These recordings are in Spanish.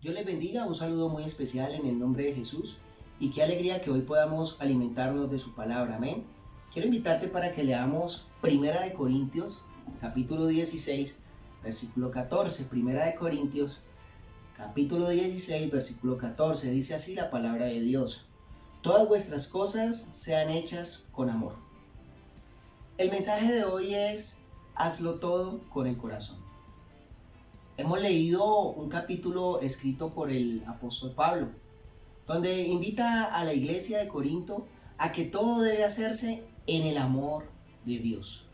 Dios les bendiga, un saludo muy especial en el nombre de Jesús y qué alegría que hoy podamos alimentarnos de su palabra, amén. Quiero invitarte para que leamos Primera de Corintios, capítulo 16, versículo 14. Primera de Corintios, capítulo 16, versículo 14, dice así la palabra de Dios: todas vuestras cosas sean hechas con amor. El mensaje de hoy es: hazlo todo con el corazón. Hemos leído un capítulo escrito por el apóstol Pablo, donde invita a la iglesia de Corinto a que todo debe hacerse en el amor de Dios.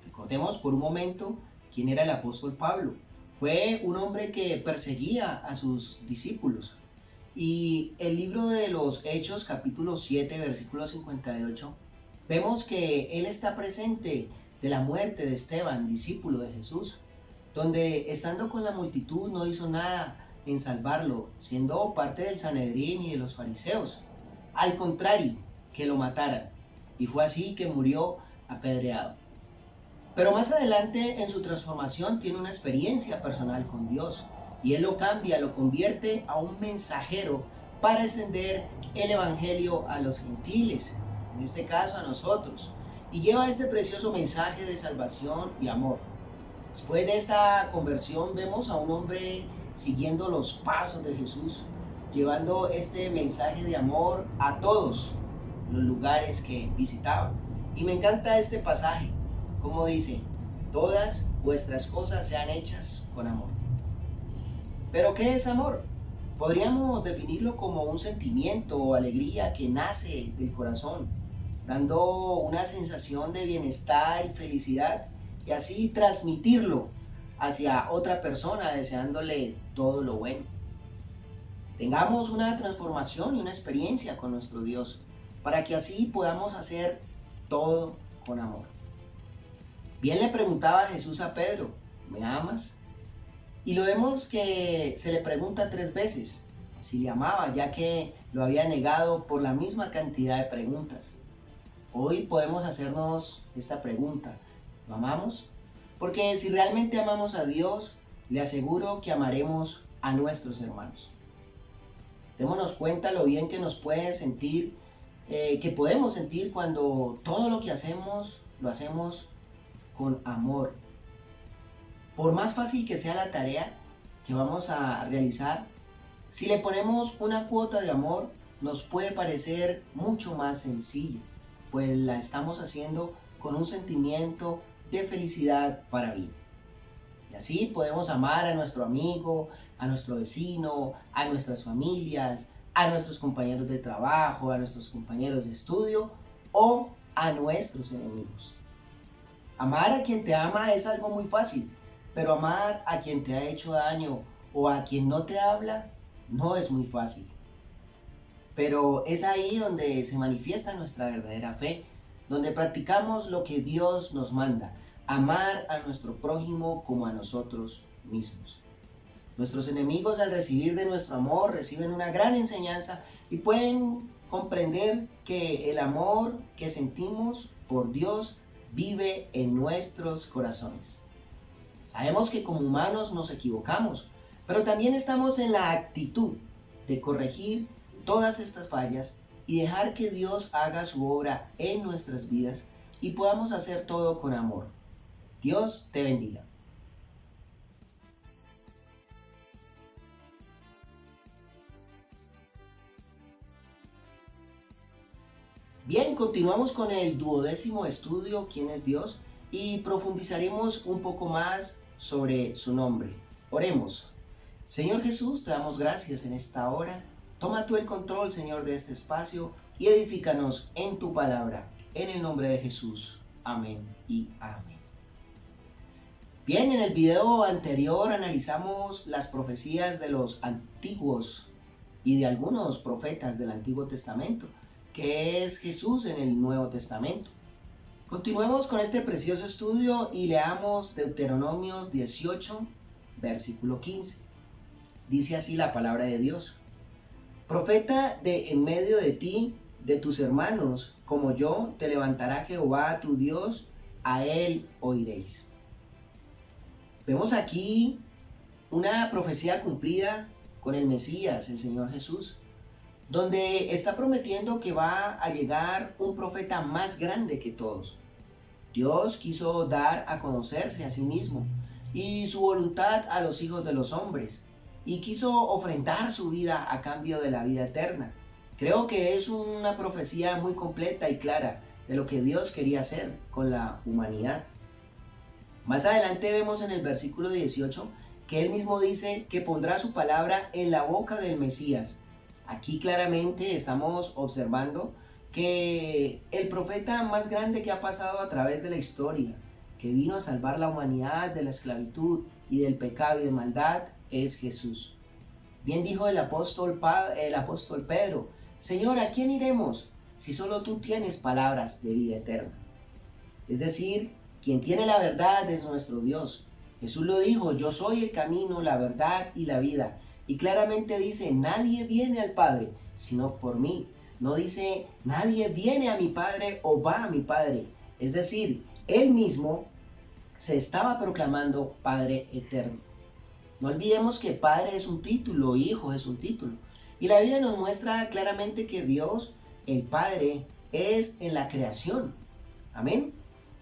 Recordemos por un momento quién era el apóstol Pablo. Fue un hombre que perseguía a sus discípulos. Y el libro de los Hechos, capítulo 7, versículo 58, vemos que él está presente de la muerte de Esteban, discípulo de Jesús, donde estando con la multitud no hizo nada en salvarlo, siendo parte del Sanedrín y de los fariseos. Al contrario, que lo mataran. Y fue así que murió apedreado. Pero más adelante en su transformación tiene una experiencia personal con Dios. Y él lo cambia, lo convierte a un mensajero para extender el evangelio a los gentiles, en este caso a nosotros. Y lleva este precioso mensaje de salvación y amor. Después de esta conversión vemos a un hombre siguiendo los pasos de Jesús, llevando este mensaje de amor a todos los lugares que visitaba. Y me encanta este pasaje, como dice: todas vuestras cosas sean hechas con amor. ¿Pero qué es amor? Podríamos definirlo como un sentimiento o alegría que nace del corazón, dando una sensación de bienestar y felicidad, y así transmitirlo hacia otra persona, deseándole todo lo bueno. Tengamos una transformación y una experiencia con nuestro Dios, para que así podamos hacer todo con amor. Bien le preguntaba Jesús a Pedro: ¿me amas? Y lo vemos que se le pregunta 3 veces si le amaba, ya que lo había negado por la misma cantidad de preguntas. Hoy podemos hacernos esta pregunta: ¿lo amamos? Porque si realmente amamos a Dios, le aseguro que amaremos a nuestros hermanos. Démonos cuenta lo bien que nos puede sentir, que podemos sentir cuando todo lo que hacemos, lo hacemos con amor. Por más fácil que sea la tarea que vamos a realizar, si le ponemos una cuota de amor, nos puede parecer mucho más sencilla, pues la estamos haciendo con un sentimiento de felicidad para vida. Y así podemos amar a nuestro amigo, a nuestro vecino, a nuestras familias, a nuestros compañeros de trabajo, a nuestros compañeros de estudio o a nuestros enemigos. Amar a quien te ama es algo muy fácil, pero amar a quien te ha hecho daño o a quien no te habla no es muy fácil. Pero es ahí donde se manifiesta nuestra verdadera fe, donde practicamos lo que Dios nos manda: amar a nuestro prójimo como a nosotros mismos. Nuestros enemigos, al recibir de nuestro amor, reciben una gran enseñanza y pueden comprender que el amor que sentimos por Dios vive en nuestros corazones. Sabemos que como humanos nos equivocamos, pero también estamos en la actitud de corregir todas estas fallas y dejar que Dios haga su obra en nuestras vidas y podamos hacer todo con amor. Dios te bendiga. Bien, continuamos con el 12º estudio, ¿quién es Dios? Y profundizaremos un poco más sobre su nombre. Oremos. Señor Jesús, te damos gracias en esta hora. Toma tú el control, Señor, de este espacio y edifícanos en tu palabra. En el nombre de Jesús. Amén y amén. Bien, en el video anterior analizamos las profecías de los antiguos y de algunos profetas del Antiguo Testamento, que es Jesús en el Nuevo Testamento. Continuemos con este precioso estudio y leamos Deuteronomios 18, versículo 15. Dice así la palabra de Dios: profeta de en medio de ti, de tus hermanos, como yo, te levantará Jehová tu Dios, a él oiréis. Vemos aquí una profecía cumplida con el Mesías, el Señor Jesús, donde está prometiendo que va a llegar un profeta más grande que todos. Dios quiso dar a conocerse a sí mismo y su voluntad a los hijos de los hombres, y quiso ofrendar su vida a cambio de la vida eterna. Creo que es una profecía muy completa y clara de lo que Dios quería hacer con la humanidad. Más adelante vemos en el versículo 18 que él mismo dice que pondrá su palabra en la boca del Mesías. Aquí claramente estamos observando que el profeta más grande que ha pasado a través de la historia, que vino a salvar la humanidad de la esclavitud y del pecado y de maldad, es Jesús. Bien dijo el apóstol Pedro: Señor, ¿a quién iremos si solo tú tienes palabras de vida eterna? Es decir, quien tiene la verdad es nuestro Dios. Jesús lo dijo: yo soy el camino, la verdad y la vida. Y claramente dice: nadie viene al Padre sino por mí. No dice: nadie viene a mi Padre o va a mi Padre. Es decir, él mismo se estaba proclamando Padre eterno. No olvidemos que Padre es un título, Hijo es un título. Y la Biblia nos muestra claramente que Dios, el Padre, es en la creación. Amén.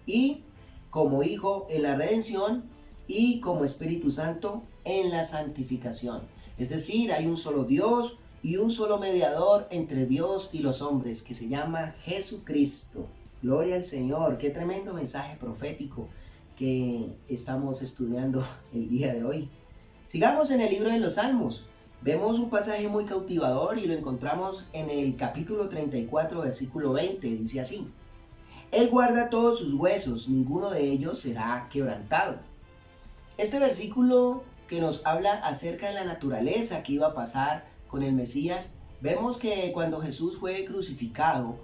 Y como Hijo en la redención, y como Espíritu Santo en la santificación. Es decir, hay un solo Dios y un solo mediador entre Dios y los hombres, que se llama Jesucristo. Gloria al Señor. Qué tremendo mensaje profético que estamos estudiando el día de hoy. Sigamos en el libro de los Salmos. Vemos un pasaje muy cautivador y lo encontramos en el capítulo 34, versículo 20. Dice así: Él guarda todos sus huesos, ninguno de ellos será quebrantado. Este versículo que nos habla acerca de la naturaleza que iba a pasar con el Mesías, vemos que cuando Jesús fue crucificado,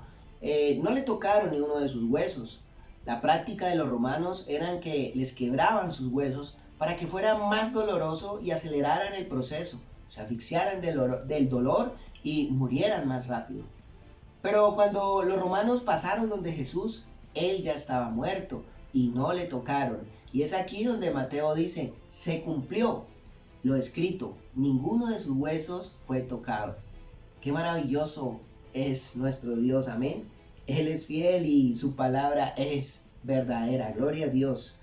no le tocaron ni uno de sus huesos. La práctica de los romanos era que les quebraban sus huesos para que fuera más doloroso y aceleraran el proceso, se asfixiaran del dolor y murieran más rápido. Pero cuando los romanos pasaron donde Jesús, él ya estaba muerto y no le tocaron. Y es aquí donde Mateo dice: se cumplió lo escrito, ninguno de sus huesos fue tocado. Qué maravilloso es nuestro Dios, amén. Él es fiel y su palabra es verdadera. Gloria a Dios.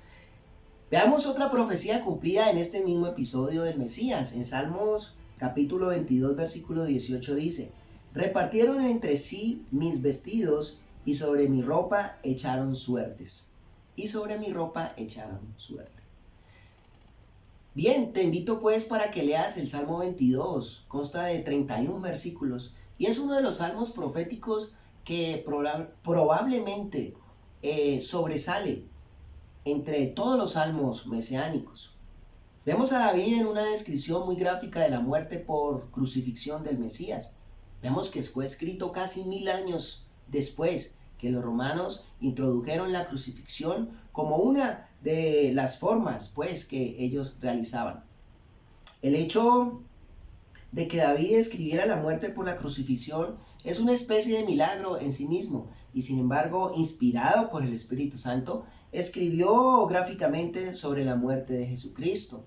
Veamos otra profecía cumplida en este mismo episodio del Mesías. En Salmos capítulo 22, versículo 18 dice: repartieron entre sí mis vestidos y sobre mi ropa echaron suertes. Y sobre mi ropa echaron suerte. Bien, te invito pues para que leas el Salmo 22. Consta de 31 versículos y es uno de los salmos proféticos que probablemente sobresale entre todos los salmos mesiánicos. Vemos a David en una descripción muy gráfica de la muerte por crucifixión del Mesías. Vemos que fue escrito casi 1000 años después que los romanos introdujeron la crucifixión como una de las formas pues que ellos realizaban. El hecho de que David escribiera la muerte por la crucifixión es una especie de milagro en sí mismo, y sin embargo, inspirado por el Espíritu Santo, escribió gráficamente sobre la muerte de Jesucristo.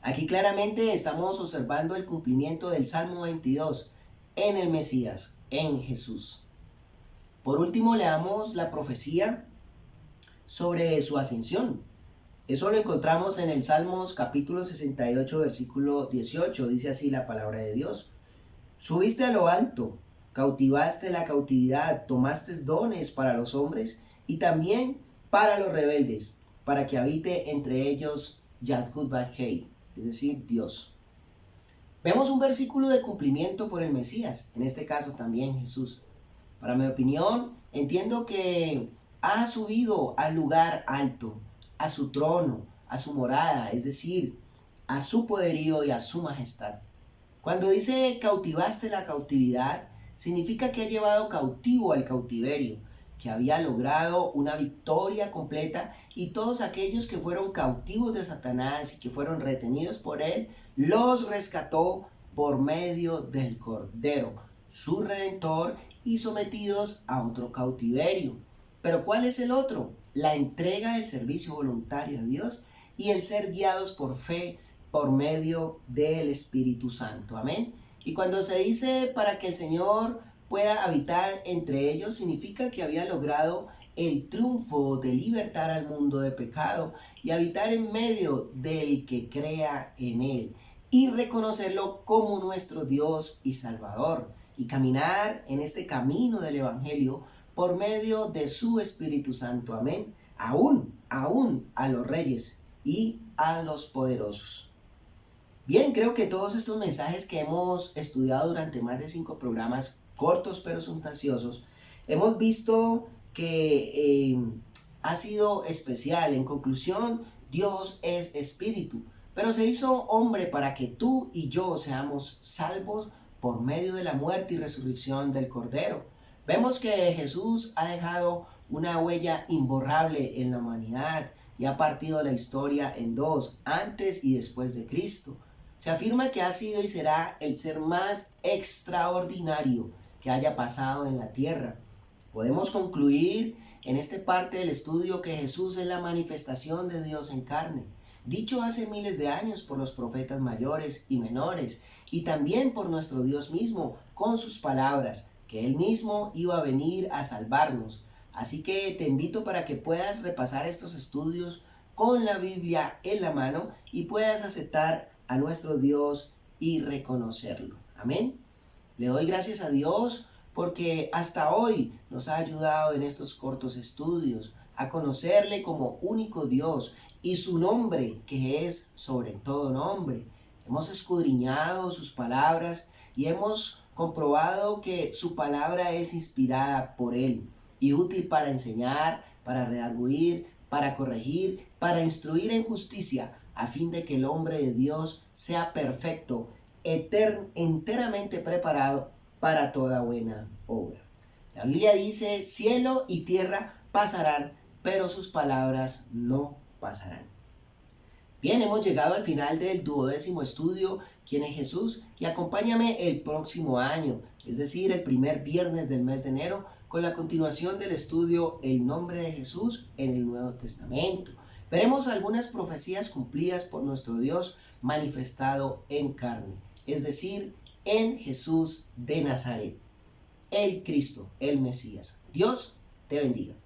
Aquí claramente estamos observando el cumplimiento del Salmo 22 en el Mesías, en Jesús. Por último, leamos la profecía sobre su ascensión. Eso lo encontramos en el Salmos capítulo 68, versículo 18. Dice así la palabra de Dios: subiste a lo alto, cautivaste la cautividad, tomaste dones para los hombres y también para los rebeldes, para que habite entre ellos Yahud-Bad-Hei, es decir, Dios. Vemos un versículo de cumplimiento por el Mesías, en este caso también Jesús. Para mi opinión, entiendo que ha subido al lugar alto, a su trono, a su morada, es decir, a su poderío y a su majestad. Cuando dice cautivaste la cautividad, significa que ha llevado cautivo al cautiverio, que había logrado una victoria completa, y todos aquellos que fueron cautivos de Satanás y que fueron retenidos por él, los rescató por medio del Cordero, su Redentor, y sometidos a otro cautiverio. Pero ¿cuál es el otro? La entrega del servicio voluntario a Dios y el ser guiados por fe por medio del Espíritu Santo. Amén. Y cuando se dice para que el Señor pueda habitar entre ellos, significa que había logrado el triunfo de libertar al mundo de pecado y habitar en medio del que crea en Él y reconocerlo como nuestro Dios y Salvador y caminar en este camino del Evangelio por medio de su Espíritu Santo. Amén. Aún a los reyes y a los poderosos. Bien, creo que todos estos mensajes que hemos estudiado durante más de 5 programas, cortos pero sustanciosos, hemos visto que ha sido especial. En conclusión, Dios es espíritu, pero se hizo hombre para que tú y yo seamos salvos por medio de la muerte y resurrección del Cordero. Vemos que Jesús ha dejado una huella imborrable en la humanidad y ha partido la historia en dos, antes y después de Cristo. Se afirma que ha sido y será el ser más extraordinario que haya pasado en la tierra. Podemos concluir en esta parte del estudio que Jesús es la manifestación de Dios en carne, dicho hace miles de años por los profetas mayores y menores, y también por nuestro Dios mismo, con sus palabras, que Él mismo iba a venir a salvarnos. Así que te invito para que puedas repasar estos estudios con la Biblia en la mano y puedas aceptar a nuestro Dios y reconocerlo. Amén. Le doy gracias a Dios porque hasta hoy nos ha ayudado en estos cortos estudios a conocerle como único Dios y su nombre, que es sobre todo nombre. Hemos escudriñado sus palabras y hemos comprobado que su palabra es inspirada por Él y útil para enseñar, para redarguir, para corregir, para instruir en justicia, a fin de que el hombre de Dios sea perfecto, enteramente preparado para toda buena obra. La Biblia dice, cielo y tierra pasarán, pero sus palabras no pasarán. Bien, hemos llegado al final del 12º estudio, ¿Quién es Jesús? Y acompáñame el próximo año, es decir, el primer viernes del mes de enero, con la continuación del estudio El nombre de Jesús en el Nuevo Testamento. Veremos algunas profecías cumplidas por nuestro Dios manifestado en carne, es decir, en Jesús de Nazaret, el Cristo, el Mesías. Dios te bendiga.